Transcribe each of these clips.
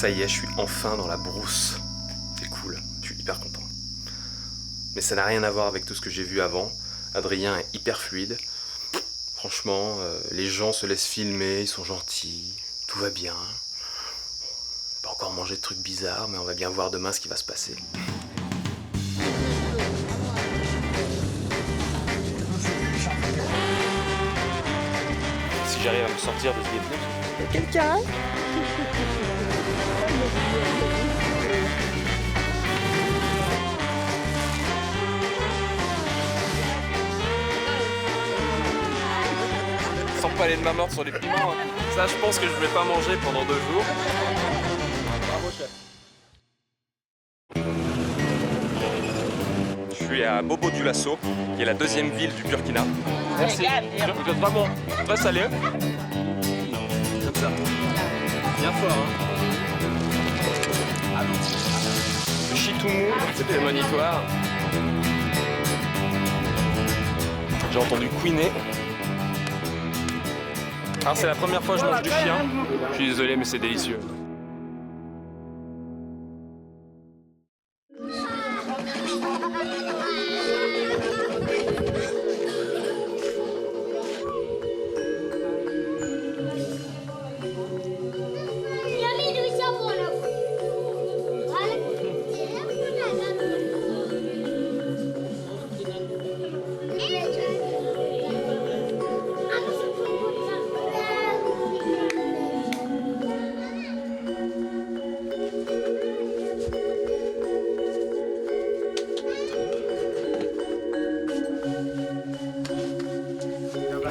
Ça y est, je suis enfin dans la brousse. C'est cool, je suis hyper content. Mais ça n'a rien à voir avec tout ce que j'ai vu avant. Adrien est hyper fluide. Franchement, les gens se laissent filmer, ils sont gentils, tout va bien. On peut encore manger de trucs bizarres, mais on va bien voir demain ce qui va se passer. Si j'arrive à me sortir de ce guet-apens. Quelqu'un? Sans pas aller de ma mort sur les piments. Ça, je pense que je vais pas manger pendant 2 jours. Bravo, chef. Je suis à Bobo Dioulasso, qui est la 2e ville du Burkina. Merci. Vous êtes vraiment très salé. Comme ça. Bien fort, hein. Le chitoumou, c'est prémonitoire. J'ai entendu couiner. Alors c'est la première fois que je mange du chien. Je suis désolé, mais c'est délicieux.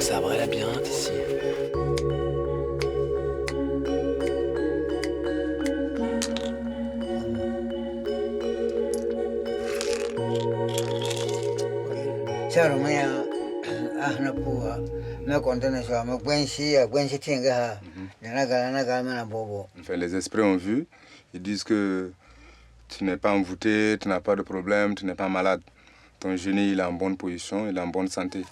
Ça abrège la bien ici. Enfin, les esprits ont vu, ils disent que tu n'es pas envoûté, tu n'as pas de problème, tu n'es pas malade. Ton génie, il est en bonne position, il est en bonne santé.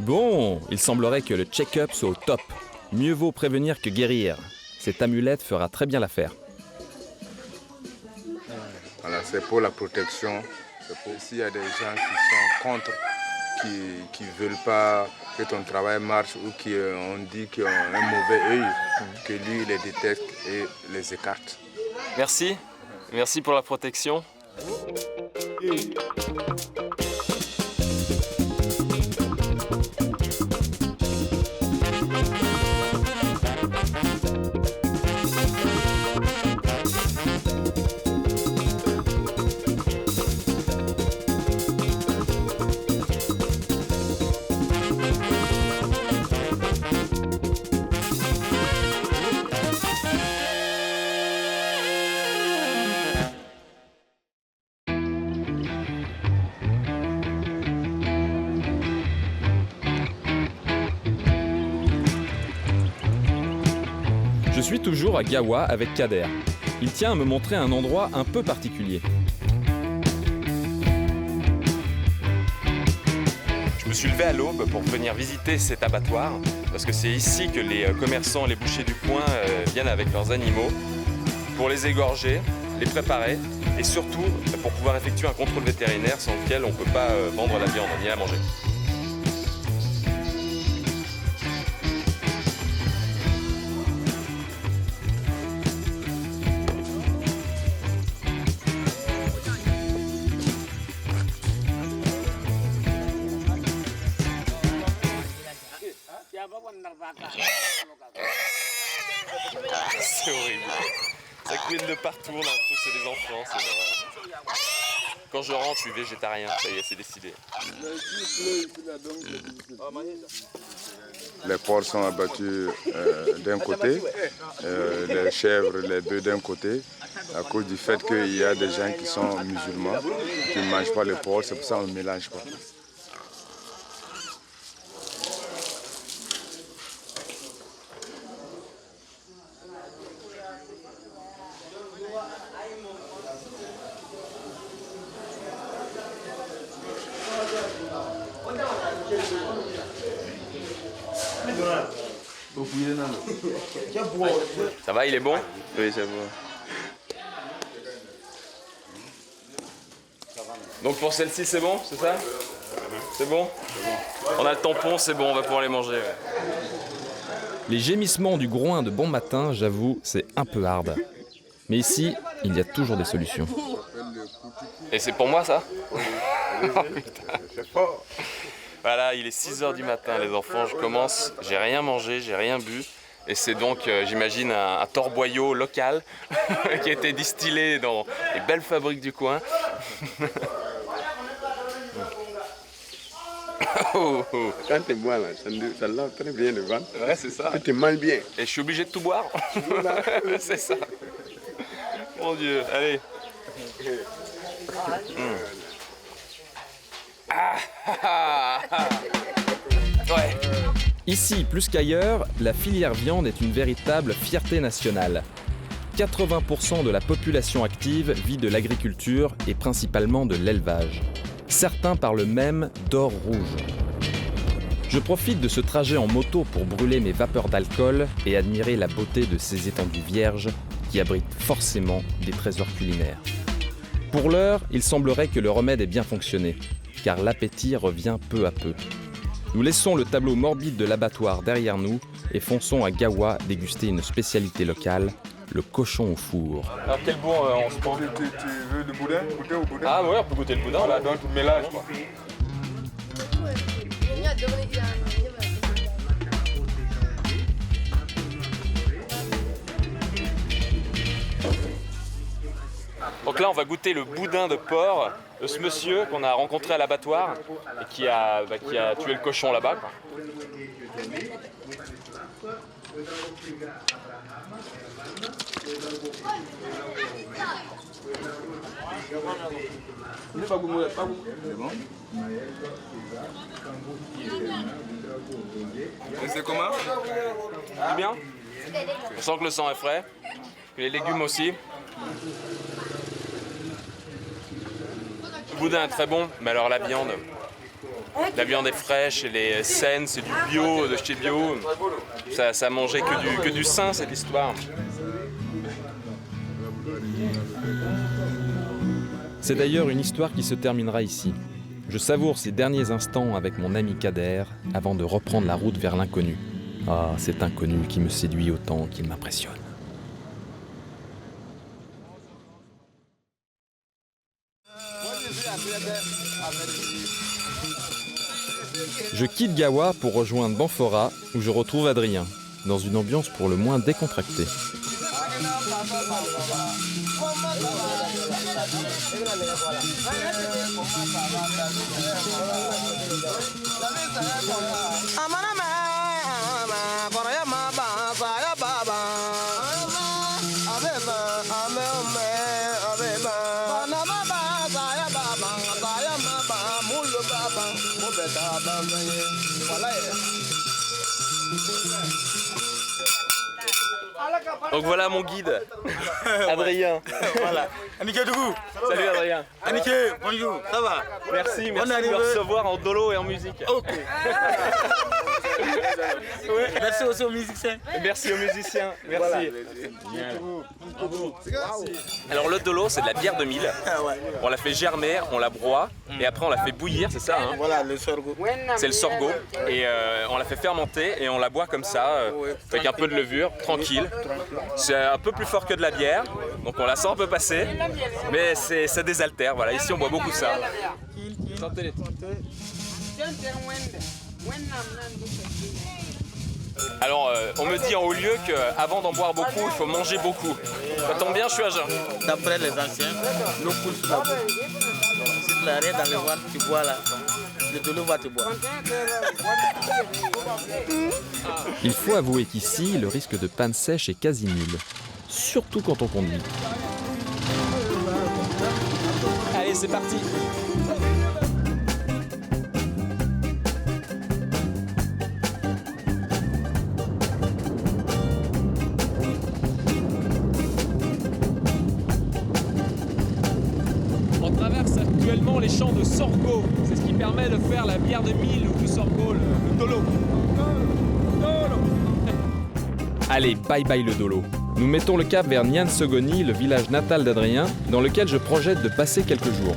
Bon, il semblerait que le check-up soit au top. Mieux vaut prévenir que guérir. Cette amulette fera très bien l'affaire. Voilà, c'est pour la protection. C'est pour s'il y a des gens qui sont contre, qui ne veulent pas que ton travail marche ou qui ont dit qu'ils ont un mauvais œil, que lui, il les détecte et les écarte. Merci. Merci pour la protection. Je suis toujours à Gawa avec Kader. Il tient à me montrer un endroit un peu particulier. Je me suis levé à l'aube pour venir visiter cet abattoir, parce que c'est ici que les commerçants, les bouchers du coin viennent avec leurs animaux pour les égorger, les préparer et surtout pour pouvoir effectuer un contrôle vétérinaire sans lequel on ne peut pas vendre la viande ni la manger. C'est horrible. Ça couine de partout, on a l'impression que c'est des enfants, c'est l'horreur. Quand je rentre, je suis végétarien, ça y est, c'est décidé. Les porcs sont abattus d'un côté, les chèvres, les bœufs d'un côté, à cause du fait qu'il y a des gens qui sont musulmans, qui ne mangent pas les porcs, c'est pour ça qu'on ne mélange pas. Ça va, il est bon? Oui, c'est bon. Donc pour celle-ci, c'est bon, c'est ça? C'est bon? On a le tampon, c'est bon, on va pouvoir les manger. Ouais. Les gémissements du groin de bon matin, j'avoue, c'est un peu hard. Mais ici, il y a toujours des solutions. Et c'est pour moi ça? Oh, putain. Voilà, il est 6h du matin les enfants, je commence, j'ai rien mangé, j'ai rien bu. Et c'est donc, j'imagine, un torboyau local qui a été distillé dans les belles fabriques du coin. Oh, oh. Quand tu bois là, ça lave très bien le ventre. Ouais, c'est ça. Tu manges bien. Et je suis obligé de tout boire. C'est ça. Mon Dieu, allez. Ouais. Ici, plus qu'ailleurs, la filière viande est une véritable fierté nationale. 80% de la population active vit de l'agriculture et principalement de l'élevage. Certains parlent même d'or rouge. Je profite de ce trajet en moto pour brûler mes vapeurs d'alcool et admirer la beauté de ces étendues vierges qui abritent forcément des trésors culinaires. Pour l'heure, il semblerait que le remède ait bien fonctionné, car l'appétit revient peu à peu. Nous laissons le tableau morbide de l'abattoir derrière nous et fonçons à Gawa déguster une spécialité locale, le cochon au four. Alors quel bon on se prend? Tu veux du boudin? Goûter au boudin? Ah ouais, on peut goûter le boudin. Voilà, donc tu mélanges quoi. Donc là, on va goûter le boudin de porc de ce monsieur qu'on a rencontré à l'abattoir et qui a tué le cochon là-bas, quoi. Et c'est comment? C'est bien? On sent que le sang est frais, que les légumes aussi. Le boudin est très bon, mais alors la viande est fraîche, elle est saine, c'est du bio, de chez bio. Ça mangeait que du sain cette histoire. C'est d'ailleurs une histoire qui se terminera ici. Je savoure ces derniers instants avec mon ami Kader avant de reprendre la route vers l'inconnu. Ah, cet inconnu qui me séduit autant qu'il m'impressionne. Je quitte Gawa pour rejoindre Banfora où je retrouve Adrien, dans une ambiance pour le moins décontractée. Donc voilà mon guide, Adrien. Voilà. Anniké Dougou. Salut Adrien. Anniké, bonjour. Ça va? Merci de arrivé. me recevoir en dolo et en musique. Ok. Merci aussi aux musiciens. Merci aux musiciens. Merci. Alors le dolo, c'est de la bière de mil. On la fait germer, on la broie et après on la fait bouillir, c'est ça hein? Voilà, le sorgho. C'est le sorgho et on la fait fermenter et on la boit comme ça avec un peu de levure, tranquille. C'est un peu plus fort que de la bière, donc on la sent un peu passer, mais ça désaltère. Voilà, ici on boit beaucoup ça. Sentez-les. Alors, on me dit en haut lieu qu'avant d'en boire beaucoup, il faut manger beaucoup. Ça tombe bien, je suis à jeun. D'après les anciens, l'eau coule sous la bouche. Si tu n'as rien dans le ventre, tu bois là. Le dolo va te boire. Il faut avouer qu'ici, le risque de panne sèche est quasi nul. Surtout quand on conduit. Allez, c'est parti. On traverse actuellement les champs de sorgho. C'est ce qui permet de faire la bière de mil ou du sorgho, le dolo. Allez, bye bye le dolo. Nous mettons le cap vers Niansogoni, le village natal d'Adrien, dans lequel je projette de passer quelques jours.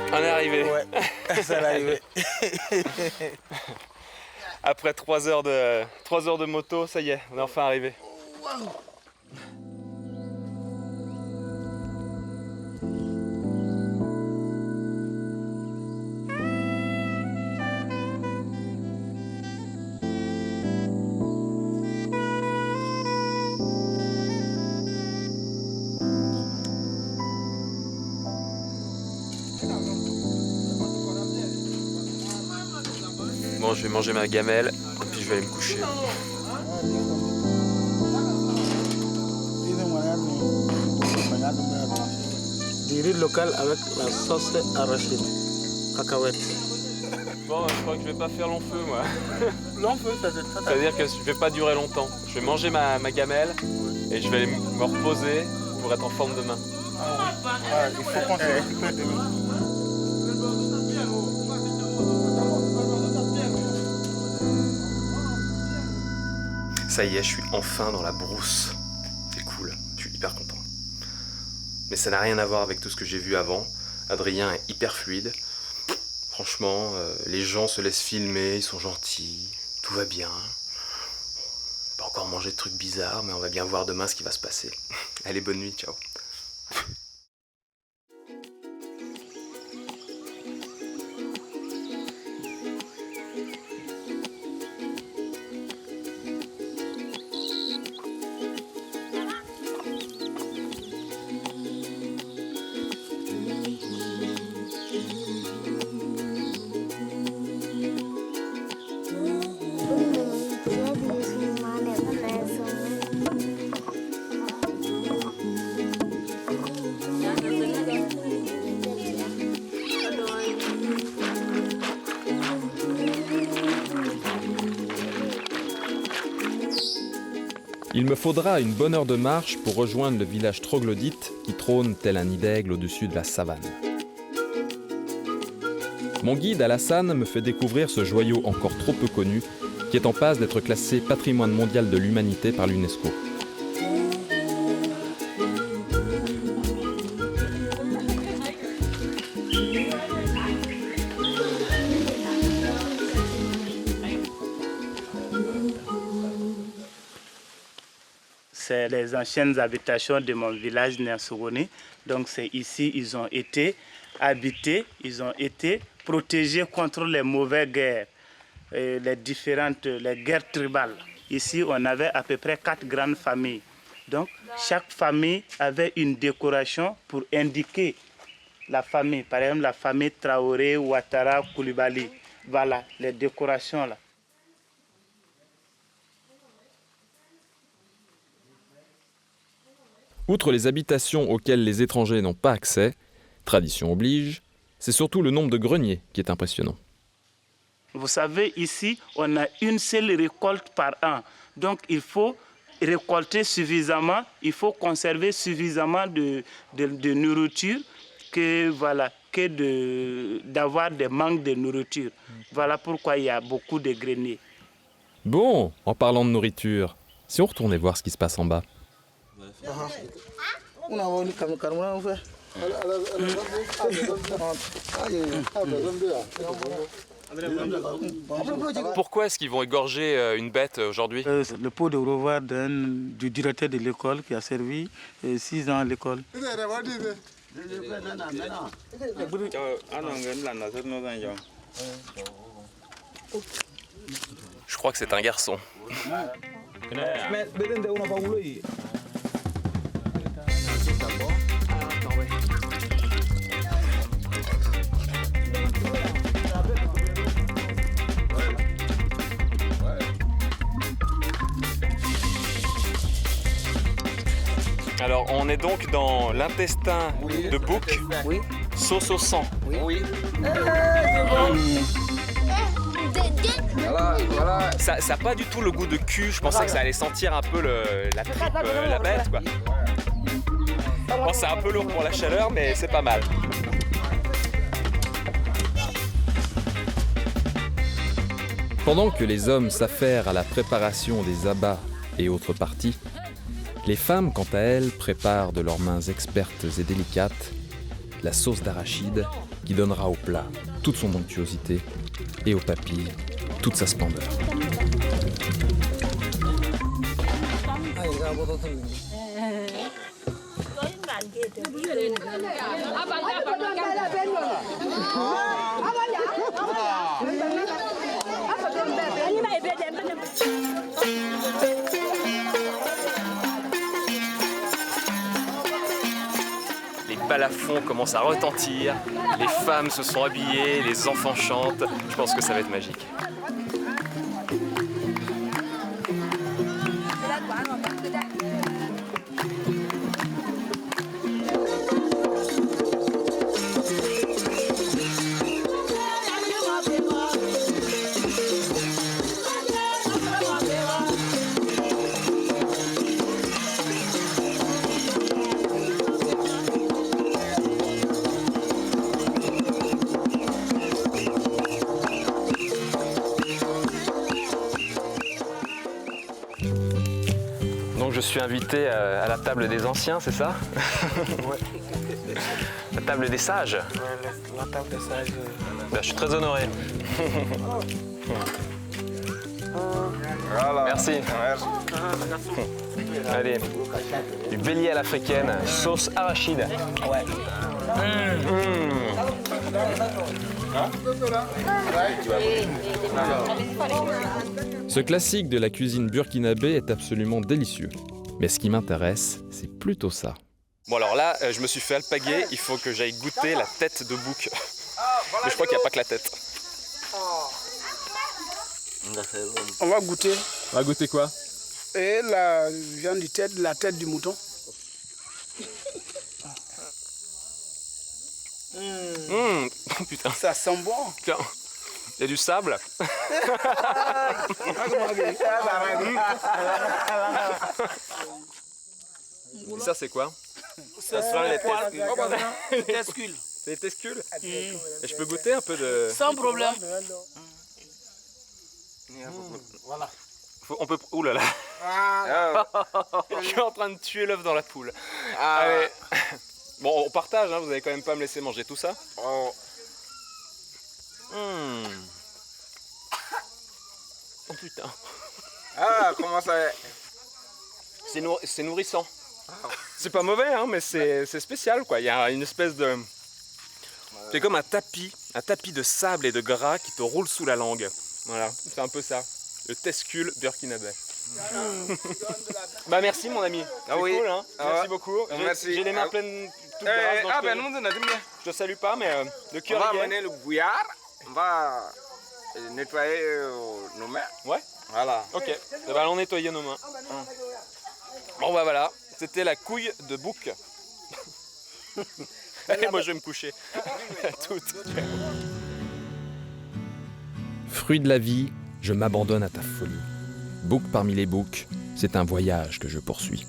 On est arrivé. Ouais, c'est arrivé. Après 3 heures de moto, ça y est, on est enfin arrivé. Bon, je vais manger ma gamelle, et puis je vais aller me coucher. Du riz local avec la sauce arachide, cacahuète. Bon, je crois que je vais pas faire long feu, moi. Long feu, ça C'est-à-dire que je vais pas durer longtemps. Je vais manger ma gamelle, et je vais aller me reposer pour être en forme demain. il faut qu'on se récupère demain. Ça y est, je suis enfin dans la brousse. C'est cool, je suis hyper content. Mais ça n'a rien à voir avec tout ce que j'ai vu avant. Adrien est hyper fluide. Franchement, les gens se laissent filmer, ils sont gentils, tout va bien. On peut encore manger de trucs bizarres, mais on va bien voir demain ce qui va se passer. Allez, bonne nuit, ciao. Il me faudra une bonne heure de marche pour rejoindre le village troglodyte qui trône tel un nid d'aigle au-dessus de la savane. Mon guide Alassane me fait découvrir ce joyau encore trop peu connu qui est en passe d'être classé patrimoine mondial de l'humanité par l'UNESCO. C'est les anciennes habitations de mon village Niansogoni. Donc c'est ici ils ont été habités, ils ont été protégés contre les mauvaises guerres, les guerres tribales. Ici on avait à peu près 4 grandes familles. Donc chaque famille avait une décoration pour indiquer la famille. Par exemple la famille Traoré, Ouattara, Koulibaly. Voilà les décorations là. Outre les habitations auxquelles les étrangers n'ont pas accès, tradition oblige, c'est surtout le nombre de greniers qui est impressionnant. Vous savez, ici, on a une seule récolte par an. Donc, il faut récolter suffisamment, il faut conserver suffisamment de nourriture d'avoir des manques de nourriture. Voilà pourquoi il y a beaucoup de greniers. Bon, en parlant de nourriture, si on retournait voir ce qui se passe en bas. Pourquoi est-ce qu'ils vont égorger une bête aujourd'hui? Le pot de revoir du directeur de l'école qui a servi 6 ans à l'école. Je crois que c'est un garçon. Alors on est donc dans l'intestin de bouc, sauce au sang. Oui. Voilà. Ça n'a pas du tout le goût de cul. Je pensais que ça allait sentir un peu la tripe, la bête, quoi. Bon, c'est un peu lourd pour la chaleur, mais c'est pas mal. Pendant que les hommes s'affairent à la préparation des abats et autres parties, les femmes, quant à elles, préparent de leurs mains expertes et délicates la sauce d'arachide qui donnera au plat toute son onctuosité et aux papilles toute sa splendeur. Les balafons commencent à retentir, les femmes se sont habillées, les enfants chantent. Je pense que ça va être magique. Donc je suis invité à la table des anciens, c'est ça? Ouais. La table des sages. La table des sages. Ben, je suis très honoré. Voilà. Merci. Allez, du bélier à l'africaine, sauce arachide. Ouais. Ce classique de la cuisine burkinabé est absolument délicieux. Mais ce qui m'intéresse, c'est plutôt ça. Bon alors là, je me suis fait alpaguer, il faut que j'aille goûter la tête de bouc. Mais je crois qu'il n'y a pas que la tête. On va goûter. On va goûter quoi? Et la viande du tête, la tête du mouton. Oh, putain, Ça sent bon. tiens, il y a du sable. Et ça c'est quoi? Ça sent les Tescule. C'est les tescules? Et je peux goûter un peu de... Sans problème. On peut... Ouh là là. Je suis en train de tuer l'œuf dans la poule. Allez. Bon, on partage, hein, vous allez quand même pas me laisser manger tout ça. Oh putain. Ah, comment ça est? C'est nourrissant. C'est pas mauvais, hein, mais c'est spécial, quoi. Il y a une espèce de... C'est comme un tapis de sable et de gras qui te roule sous la langue. Voilà, c'est un peu ça. Le tescule burkinabé. Bah merci mon ami. Ah oui. Cool, hein. Merci Ouais. beaucoup. Merci. J'ai les mains pleines toutes grasses, donc Ben nous, on a dit bien. je te salue pas, mais le On cœur va y est. amener le bouillard, on va nettoyer nos mains. Ouais. Voilà. Ok. Eh ben, allons nettoyer nos mains. Bon bah voilà, c'était la couille de bouc. Allez, moi je vais me coucher. À toutes. Fruit de la vie, je m'abandonne à ta folie. Bouc parmi les boucs, c'est un voyage que je poursuis.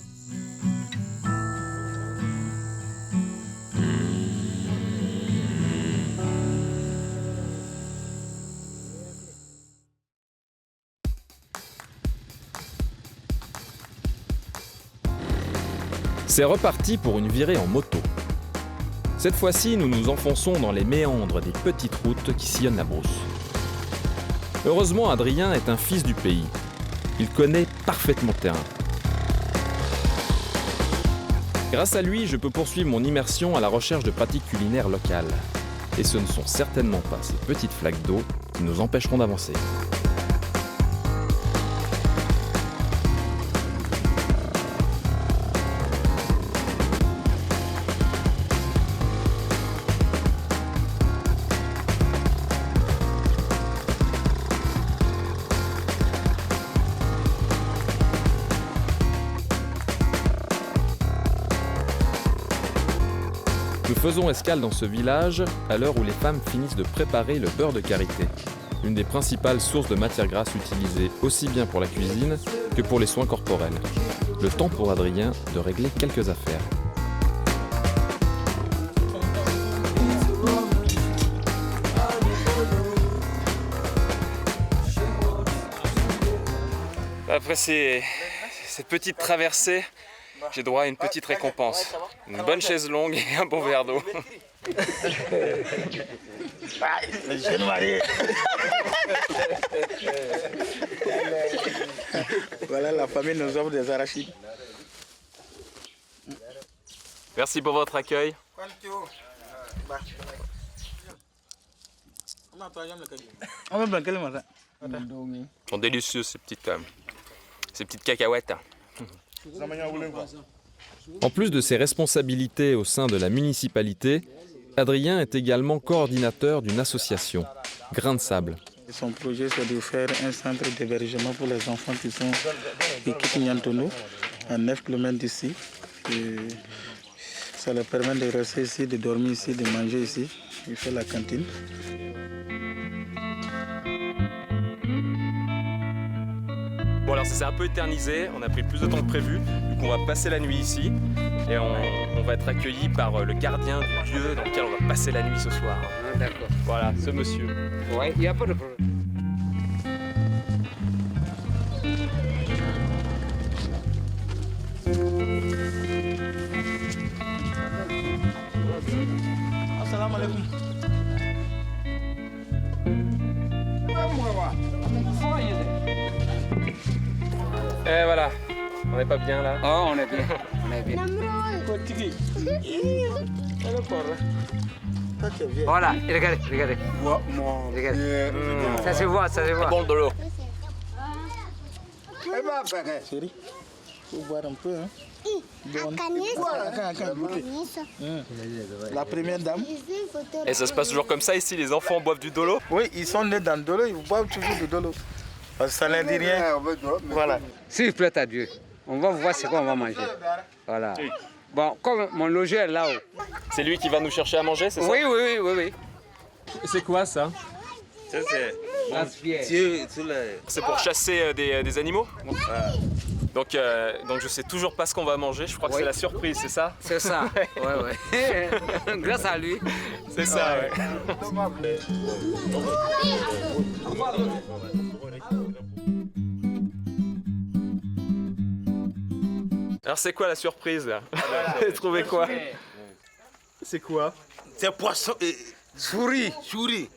C'est reparti pour une virée en moto. Cette fois-ci, nous nous enfonçons dans les méandres des petites routes qui sillonnent la brousse. Heureusement, Adrien est un fils du pays. Il connaît parfaitement le terrain. Grâce à lui, je peux poursuivre mon immersion à la recherche de pratiques culinaires locales. Et ce ne sont certainement pas ces petites flaques d'eau qui nous empêcheront d'avancer. Nous Faisons escale dans ce village à l'heure où les femmes finissent de préparer le beurre de karité, une des principales sources de matière grasse utilisée aussi bien pour la cuisine que pour les soins corporels. Le temps pour Adrien de régler quelques affaires. Après cette petite traversée, j'ai droit à une petite récompense. Une bonne chaise longue et un bon verre d'eau. Voilà, la famille nous offre des arachides. Merci pour votre accueil. Ils sont délicieux ces petites cacahuètes. En plus de ses responsabilités au sein de la municipalité, Adrien est également coordinateur d'une association, Grain de Sable. Son projet, c'est de faire un centre d'hébergement pour les enfants qui quittent Niantono, à 9 km d'ici. Ça leur permet de rester ici, de dormir ici, de manger ici. Il fait la cantine. Bon alors ça s'est un peu éternisé, on a pris plus de temps que prévu, donc on va passer la nuit ici et on va être accueillis par le gardien du lieu dans lequel on va passer la nuit ce soir. D'accord. Voilà, ce monsieur. Ouais, il n'y a pas de problème. Assalamu alaikum. Et voilà, on n'est pas bien là. Oh, on est bien. On est bien. Voilà, regardez, regardez. Regardez. Ça se voit, ça se voit. Bon de l'eau. Chérie, faut boire un peu. Hein. La première dame. Et ça se passe toujours comme ça ici, les enfants boivent du dolo? Oui, ils sont nés dans le dolo, ils boivent toujours du dolo. Parce que ça ne dit rien. Voilà. S'il plaît à Dieu, on va voir ce qu'on va manger. Voilà. Bon, comme mon logeur est là-haut. C'est lui qui va nous chercher à manger, c'est ça? Oui, oui, oui, oui, oui. C'est quoi ça? Ça, c'est C'est pour chasser des animaux? Donc je sais toujours pas ce qu'on va manger, je crois que c'est la surprise, c'est ça? C'est ça. Ouais, ouais. Grâce à lui. C'est ça, ouais. Alors c'est quoi la surprise là? Vous avez trouvé quoi? C'est quoi? C'est poisson et Souris. souris.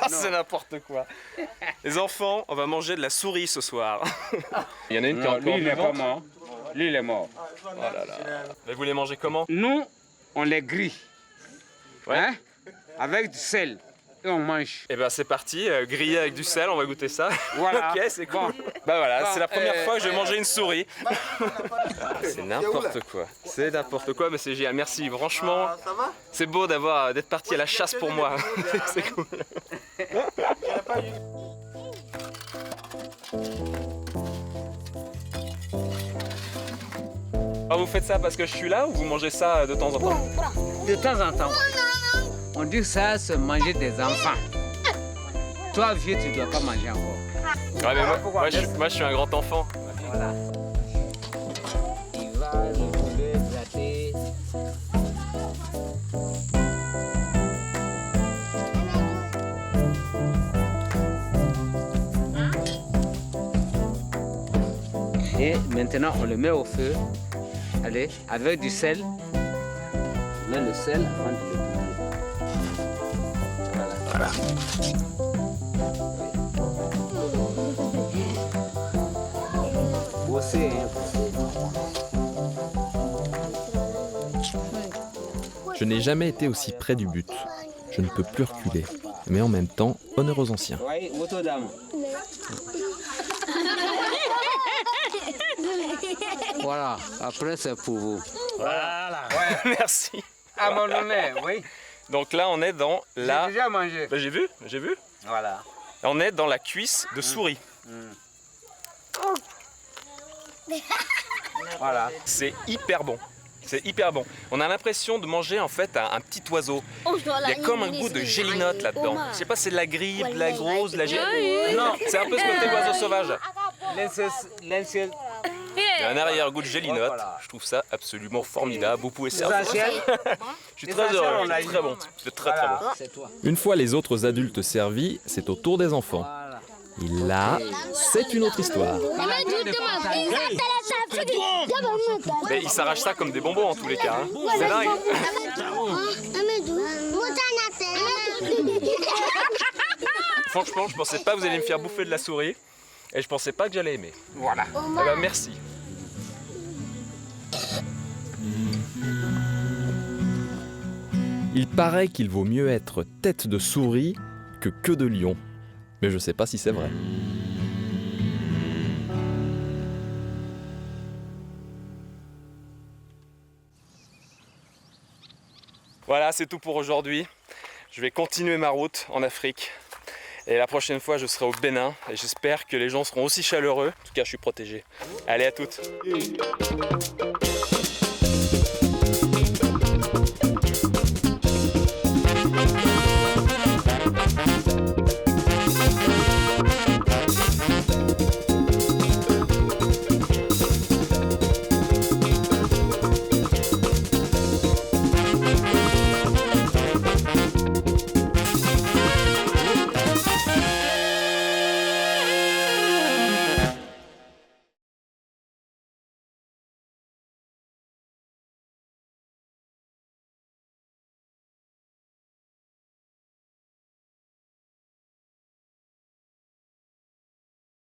Ah, c'est n'importe quoi. Les enfants, on va manger de la souris ce soir. Il y en a une qui est encore Lui, il n'est pas vivante. mort. Lui, il est mort. Oh là là. Mais vous les mangez comment? Nous, on les grille. Ouais. Hein? Avec du sel. Et on mange. Eh ben c'est parti, grillé avec du sel, on va goûter ça. Voilà. Ok, c'est cool. Bon. Bah voilà, Bon, c'est la première fois que je vais manger une souris. C'est n'importe quoi. C'est n'importe quoi, mais c'est génial. Merci, franchement. C'est beau d'être parti à la chasse pour moi. C'est cool. Ah, vous faites ça parce que je suis là ou vous mangez ça de temps en temps? De temps en temps. On dit que ça, c'est manger des enfants. Toi, vieux, tu ne dois pas manger encore. Ouais, mais moi, je suis un grand enfant. Voilà. Il va le poulet gratter. Et maintenant, on le met au feu. Allez, avec du sel. On met le sel avant de le brûler. Voilà. Bosser, hein. Je n'ai jamais été aussi près du but. Je ne peux plus reculer. Mais en même temps, honneur aux anciens. Oui, moto dame. Voilà, après c'est pour vous. Voilà. Ouais, merci. À mon honneur, oui. Donc là, on est dans la... J'ai déjà mangé. Bah, j'ai vu. Voilà. On est dans la cuisse de souris. Voilà. C'est hyper bon. C'est hyper bon. On a l'impression de manger en fait un petit oiseau. Il y a comme un goût de gélinote là-dedans. Je sais pas si c'est de la grippe, de la grosse, de la gélinote. Non, c'est un peu ce côté oiseau sauvage. Il y a un arrière-goût de gélinote. Je trouve ça absolument formidable. Vous pouvez servir. Je suis très heureux. C'est très bon. C'est très très bon. Une fois les autres adultes servis, c'est au tour des enfants. Et là, c'est une autre histoire. Mais ils s'arrachent ça comme des bonbons en tous les cas. Hein. C'est dingue. Franchement, je pensais pas que vous alliez me faire bouffer de la souris. Et je pensais pas que j'allais aimer. Voilà. Eh ben, merci. Il paraît qu'il vaut mieux être tête de souris que queue de lion. Mais je sais pas si c'est vrai. Voilà, c'est tout pour aujourd'hui. Je vais continuer ma route en Afrique. Et la prochaine fois, je serai au Bénin. Et j'espère que les gens seront aussi chaleureux. En tout cas, je suis protégé. Allez, à toutes.